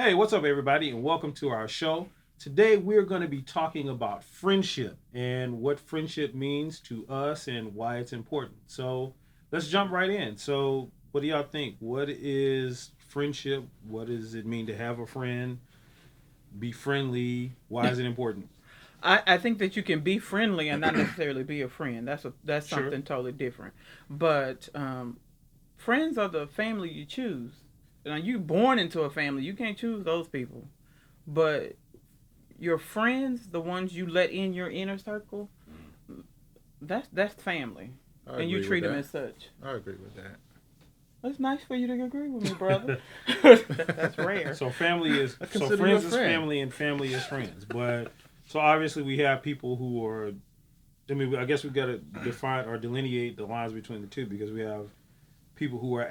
Hey, what's up, everybody, and welcome to our show. Today, we're going to be talking about friendship and what friendship means to us and why it's important. So, let's jump right in. So, what do y'all think? What is friendship? What does it mean to have a friend? Be friendly? Why is it important? I think that you can be friendly and not necessarily be a friend. That's Sure. something totally different. But friends are the family you choose. Now you born into a family, you can't choose those people. But your friends, the ones you let in your inner circle, that's family, I and you agree with treat them that. as such. I agree with that. It's nice for you to agree with me, brother. That's rare. So, family is I so consider you a friends is friend. family and family is friends. But so obviously, we have people who are. I mean, I guess we got to define or delineate the lines between the two because we have people who are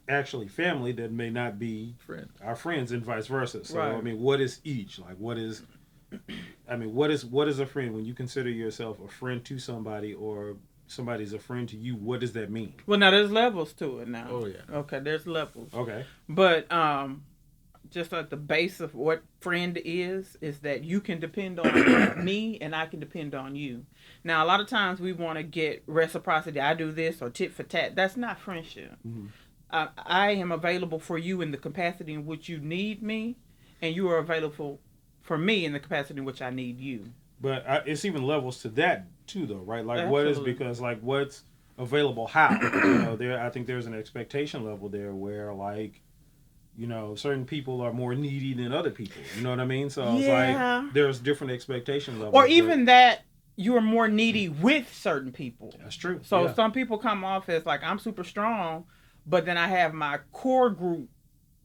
actually family that may not be Friend. our friends and vice versa. So I Right. mean, what is each? Like, what is? I mean, what is a friend when you consider yourself a friend to somebody or somebody's a friend to you? What does that mean? Well, now there's levels to it now. Oh yeah. Okay, there's levels. Okay. But just at the base of what friend is that you can depend on me and I can depend on you. Now, a lot of times we want to get reciprocity. I do this or tit for tat. That's not friendship. Mm-hmm. I am available for you in the capacity in which you need me, and you are available for me in the capacity in which I need you. But it's even levels to that too, though, right? Like, what is Absolutely. because like what's available? How there? I think there's an expectation level there where like certain people are more needy than other people. You know what I mean? So it's like Yeah. there's different expectation Or levels, but even that you are more needy with certain people. that's true. So Yeah, some people come off as like I'm super strong, but then I have my core group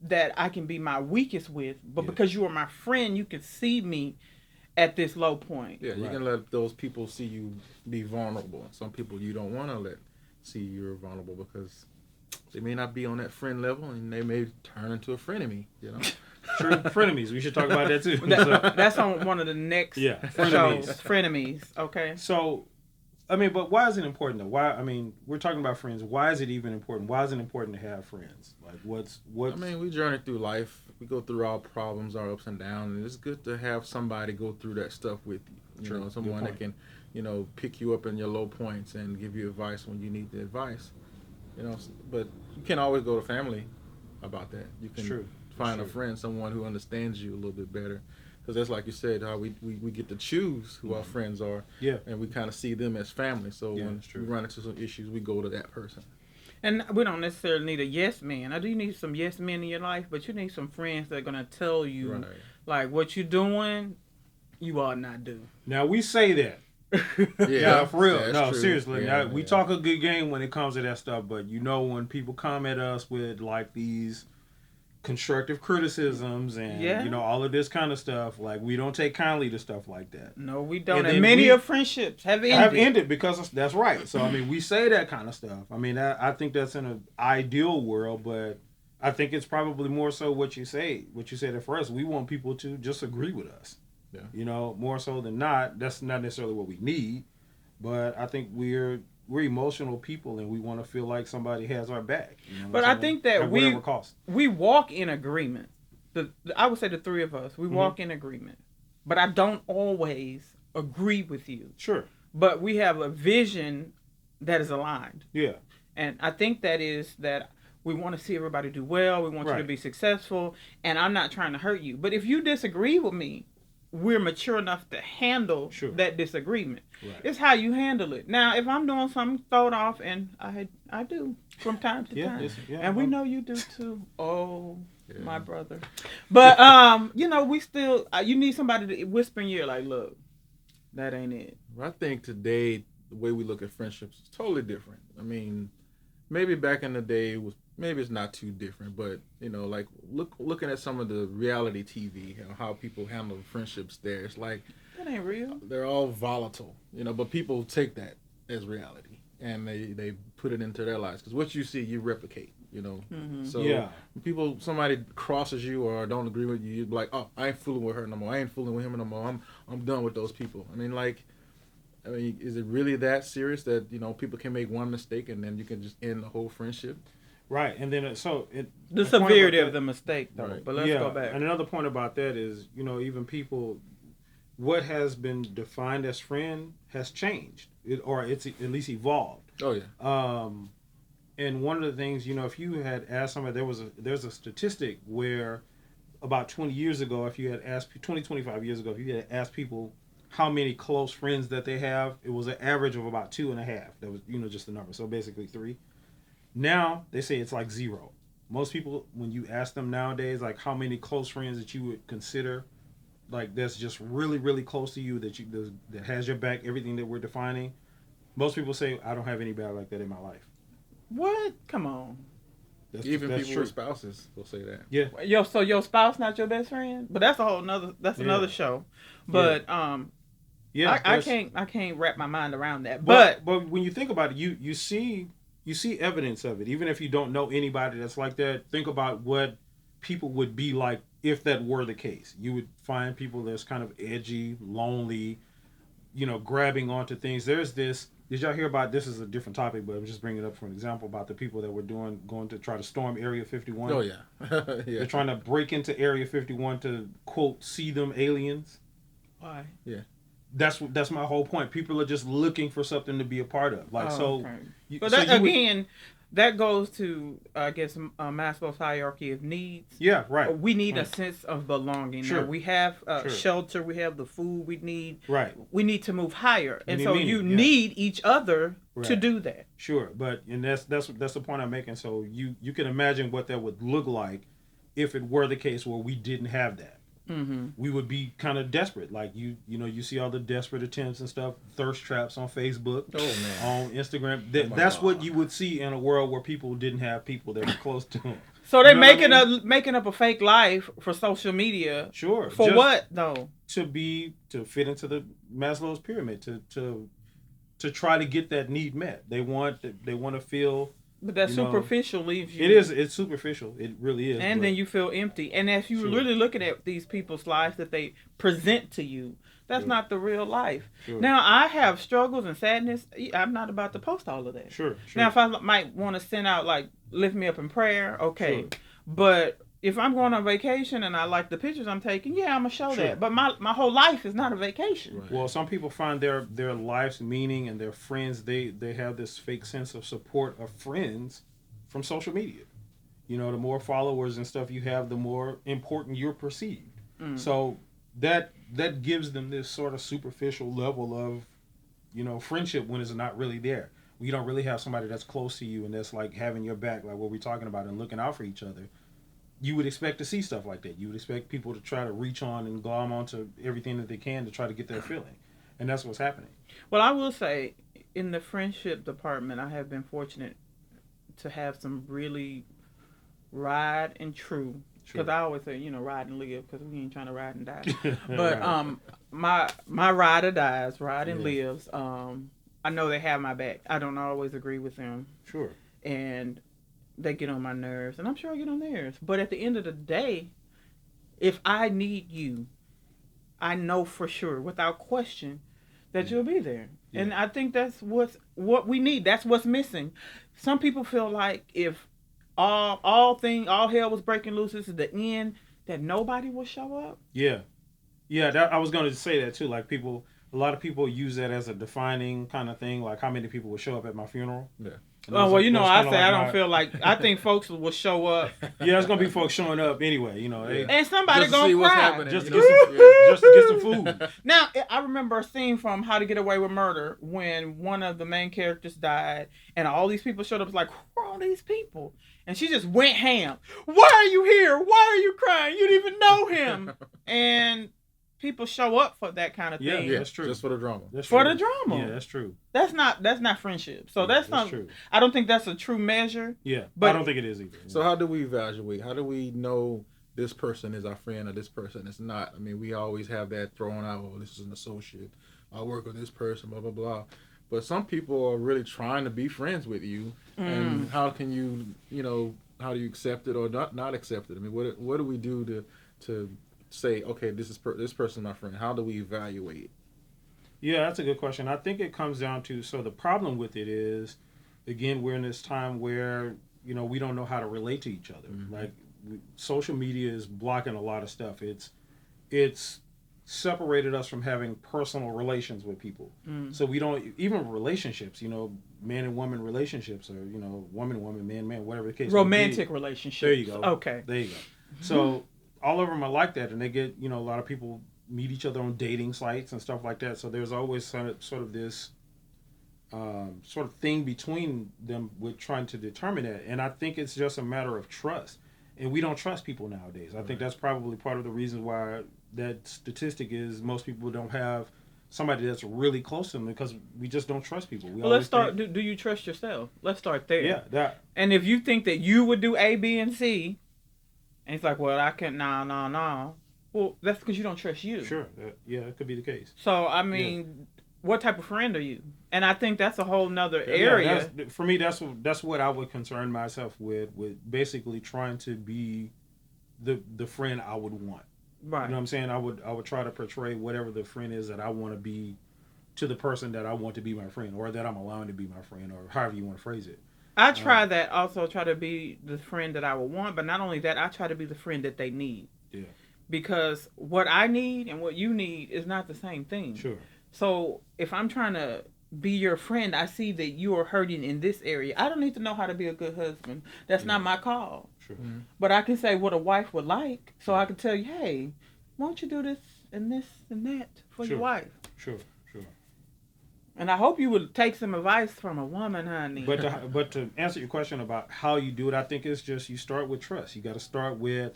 that I can be my weakest with. But yeah, because you are my friend, you can see me at this low point. Yeah, you right. can let those people see you be vulnerable. Some people you don't want to let see you're vulnerable because they may not be on that friend level and they may turn into a frenemy. You know. True. Frenemies. We should talk about that too. So That's on one of the next yeah, shows. frenemies. Frenemies. Okay. So I mean, but why is it important though? Why? I mean, we're talking about friends. Why is it even important? Why is it important to have friends? Like, I what's mean, we journey through life. We go through our problems, our ups and downs, and it's good to have somebody go through that stuff with you. You true? know, Good someone that point. can, pick you up in your low points and give you advice when you need the advice. But you can't always go to family about that. You It's can true. It's find a true. friend, someone who understands you a little bit better. Because that's like you said, how we get to choose who our Mm-hmm. friends are, Yeah. and we kind of see them as family. So Yeah. when It's we true. run into some issues, we go to that person. And we don't necessarily need a yes man. I do need some yes men in your life, but you need some friends that are gonna tell Right. you like what you're doing, you ought not do. Now we say that. Yeah, Yeah, for real. that's No, true. seriously. Yeah, Now we yeah. talk a good game when it comes to that stuff, but when people come at us with like these constructive criticisms and Yeah. all of this kind of stuff, like we don't take kindly to stuff like that. No, we don't. And And then many we of friendships have have ended. ended because that's right. So I mean, we say that kind of stuff. I mean, I think that's in an ideal world, but I think it's probably more so what you say. What you said at first. We want people to just agree with us. Yeah. More so than not. That's not necessarily what we need, but I think we're emotional people and we want to feel like somebody has our back. You know what But I'm I saying? think that At whatever we cost. we walk in agreement. I would say the three of us, we Mm-hmm. walk in agreement. But I don't always agree with you. Sure. But we have a vision that is aligned. Yeah. And I think that is that we want to see everybody do well. We want you to Right. be successful. And I'm not trying to hurt you. But if you disagree with me, we're mature enough to handle Sure. that disagreement. Right. It's how you handle it. Now, if I'm doing something, throw it off, and I do from time to Yeah. time, Yeah. and we know you do too. Oh, Yeah. my brother. But we still you need somebody to whisper in your ear like, look, that ain't it. I think today the way we look at friendships is totally different. I mean, maybe back in the day it was maybe it's not too different, but like looking at some of the reality TV, how people handle friendships there, it's like That ain't real. they're all volatile, but people take that as reality and they put it into their lives because what you see you replicate. Mm-hmm. So Yeah. somebody crosses you or don't agree with you, you'd be like, oh, I ain't fooling with her no more. I ain't fooling with him no more. I'm done with those people. Is it really that serious that people can make one mistake and then you can just end the whole friendship? Right, and then The a point severity about of the mistake, though. Right. But let's go back. And another point about that is, even people, what has been defined as friend has changed, or it's at least evolved. Oh yeah. And one of the things, if you had asked somebody, there's a statistic where about 20 years ago, if you had asked 20, 25 years ago, if you had asked people how many close friends that they have, it was an average of about 2.5. That was, just the number. So basically 3. Now they say it's like 0. Most people, when you ask them nowadays, like how many close friends that you would consider, like that's just really, really close to you, that has your back, everything that we're defining, most people say, I don't have anybody like that in my life. What? Come on. Even that's people true. with spouses will say that. Yeah. So your spouse not your best friend? But that's a whole nother. That's another show. But Yeah. I can't wrap my mind around that. But when you think about it, you see evidence of it. Even if you don't know anybody that's like that, think about what people would be like if that were the case. You would find people that's kind of edgy, lonely, grabbing onto things. There's this. Did y'all hear about, this is a different topic, but I'm just bringing it up for an example, about the people that were going to try to storm Area 51. Oh yeah. Yeah. They're trying to break into Area 51 to, quote, see them aliens. why? Yeah. That's my whole point. People are just looking for something to be a part of. Like, okay. But that, again, that goes to, I guess, Maslow's hierarchy of needs. Yeah, right. We need right. a sense of belonging. Sure. Now, we have Sure. shelter. We have the food we need. Right. We need to move higher, and need so meaning, you yeah. need each other to Right. do that. Sure, and that's the point I'm making. So you can imagine what that would look like if it were the case where we didn't have that. Mm-hmm. We would be kind of desperate. Like you see all the desperate attempts and stuff, thirst traps on Facebook, Oh man. on Instagram. my That's God. what you would see in a world where people didn't have people that were close to them. So they're You know what I making up a fake life for social media. Sure. For just what though? to fit into the Maslow's pyramid, to try to get that need met. They want to feel. But that You know, superficial leaves you. It's superficial. It really is. And but- then you feel empty. And as you're Sure. really looking at these people's lives that they present to you, that's Sure. not the real life. Sure. Now, I have struggles and sadness. I'm not about to post all of that. Sure. Now, if I might want to send out, like, lift me up in prayer, okay. Sure. But if I'm going on vacation and I like the pictures I'm taking, yeah, I'm going to show Sure. that. But my whole life is not a vacation. Right. Well, some people find their life's meaning and their friends. They have this fake sense of support of friends from social media. The more followers and stuff you have, the more important you're perceived. Mm. So that gives them this sort of superficial level of, friendship when it's not really there. When you don't really have somebody that's close to you and that's like having your back, like what we're talking about, and looking out for each other. You would expect to see stuff like that. You would expect people to try to reach on and glom onto everything that they can to try to get that feeling. And that's what's happening. Well, I will say, in the friendship department, I have been fortunate to have some really ride and true. Because I always say, ride and live, because we ain't trying to ride and die. But Right. my ride or dies, ride and Yeah. lives. I know they have my back. I don't always agree with them, Sure. and they get on my nerves, and I'm sure I get on theirs. But at the end of the day, if I need you, I know for sure, without question, that you'll be there. Yeah. And I think that's what we need. That's what's missing. Some people feel like if all hell was breaking loose, this is the end, that nobody will show up. Yeah. Yeah, I was going to say that too. Like a lot of people use that as a defining kind of thing. Like how many people would show up at my funeral. Yeah. And Oh, those- well, those I kinda say like I don't my- feel like, I think folks will show up, Yeah, there's going to be folks showing up anyway, they- and somebody Just to see gonna what's cry. happening. just to you get know? some, Yeah. just to get some food. Now, I remember a scene from How to Get Away with Murder when one of the main characters died, and all these people showed up. It's like, who are all these people? And she just went ham. Why are you here? Why are you crying? You didn't even know him. And people show up for that kind of Yeah, thing. Yeah, That's true. Just for the drama. That's For true. the drama. Yeah, that's true. That's not friendship. So that's not. true. I don't think that's a true measure. Yeah, But- I don't think it is either. So how do we evaluate? How do we know this person is our friend or this person is not? I mean, we always have that thrown out. Oh, this is an associate. I work with this person. Blah blah blah. But some people are really trying to be friends with you, and how can you, how do you accept it or not accept it? I mean, what do we do to say, okay, this person is my friend? How do we evaluate? Yeah, that's a good question. I think it comes down to, so the problem with it is, again, we're in this time where we don't know how to relate to each other. Like social media is blocking a lot of stuff. It's separated us from having personal relations with people. So we don't even relationships. Man and woman relationships, or woman, man, whatever the case. Romantic relationships. There you go. Okay. There you go. So all of them are like that, and they get a lot of people meet each other on dating sites and stuff like that. So there's always sort of this sort of thing between them with trying to determine that. And I think it's just a matter of trust. And we don't trust people nowadays. I think that's probably part of the reason why that statistic is most people don't have somebody that's really close to them, because we just don't trust people. Well, let's start. Do you trust yourself? Let's start there. Yeah, that. And if you think that you would do A, B, and C, and it's like, well, I can't, no. Well, that's because you don't trust you. Sure. Yeah, it could be the case. So, I mean, what type of friend are you? And I think that's a whole nother area. For me, that's what I would concern myself with basically trying to be the friend I would want. Right. You know what I'm saying? I would try to portray whatever the friend is that I want to be to the person that I want to be my friend, or that I'm allowing to be my friend, or however you want to phrase it. I try to be the friend that I would want, but not only that, I try to be the friend that they need. Yeah. Because what I need and what you need is not the same thing. Sure. So if I'm trying to be your friend, I see that you are hurting in this area. I don't need to know how to be a good husband. That's not my call. Sure. But I can say what a wife would like. So I can tell you, hey, why don't you do this and that for your wife? Sure. And I hope you would take some advice from a woman, honey. But to answer your question about how you do it, I think it's just you start with trust. You got to start with,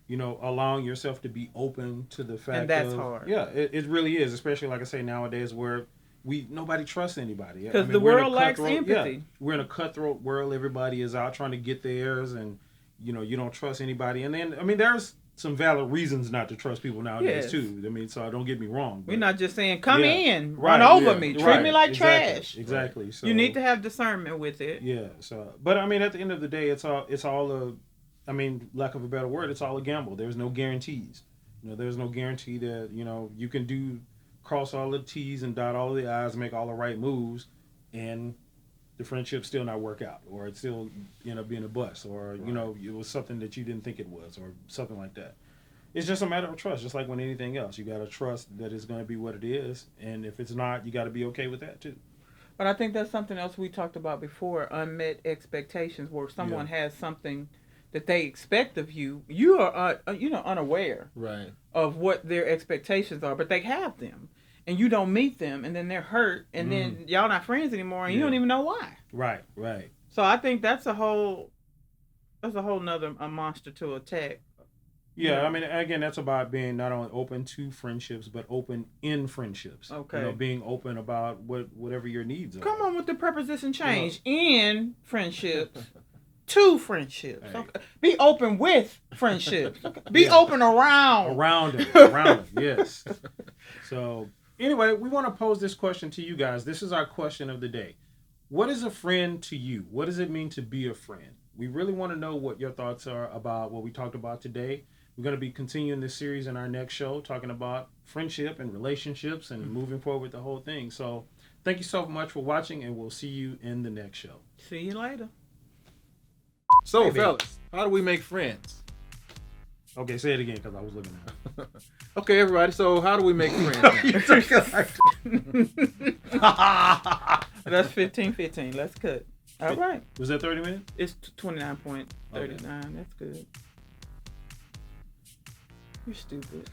allowing yourself to be open to the fact. And that's hard. Yeah, it really is, especially like I say nowadays where nobody trusts anybody. Because the world lacks empathy. Yeah, we're in a cutthroat world. Everybody is out trying to get theirs, and you don't trust anybody. And then there's some valid reasons not to trust people nowadays too. So don't get me wrong. We're not just saying come in, right, run over me, treat me like trash. Exactly. So you need to have discernment with it. Yeah. So, but at the end of the day, it's all a. Lack of a better word, it's all a gamble. There's no guarantees. There's no guarantee that you can cross all the T's and dot all the I's, make all the right moves, and the friendship still not work out, or it still end up being a bust, or it was something that you didn't think it was, or something like that. It's just a matter of trust, just like with anything else. You got to trust that it's going to be what it is, and if it's not, you got to be okay with that too. But I think that's something else we talked about before: unmet expectations, where someone has something that they expect of you. You are unaware of what their expectations are, but they have them, and you don't meet them, and then they're hurt, and then y'all not friends anymore, and you don't even know why. Right. So I think that's a whole nother monster to attack. Yeah, again, that's about being not only open to friendships, but open in friendships. Okay. Being open about whatever your needs are. Come on with the preposition change. In friendships. To friendships. Hey. Okay. Be open with friendships. Okay. Be open around. Around it, yes. So, anyway, we want to pose this question to you guys. This is our question of the day. What is a friend to you? What does it mean to be a friend? We really want to know what your thoughts are about what we talked about today. We're going to be continuing this series in our next show, talking about friendship and relationships and moving forward with the whole thing. So, thank you so much for watching, and we'll see you in the next show. See you later. So, fellas, how do we make friends? Okay, say it again because I was looking at it. Okay, everybody. So, how do we make friends? That's 15:15. Let's cut. All right. Was that 30 minutes? It's 29.39. Okay. That's good. You're stupid.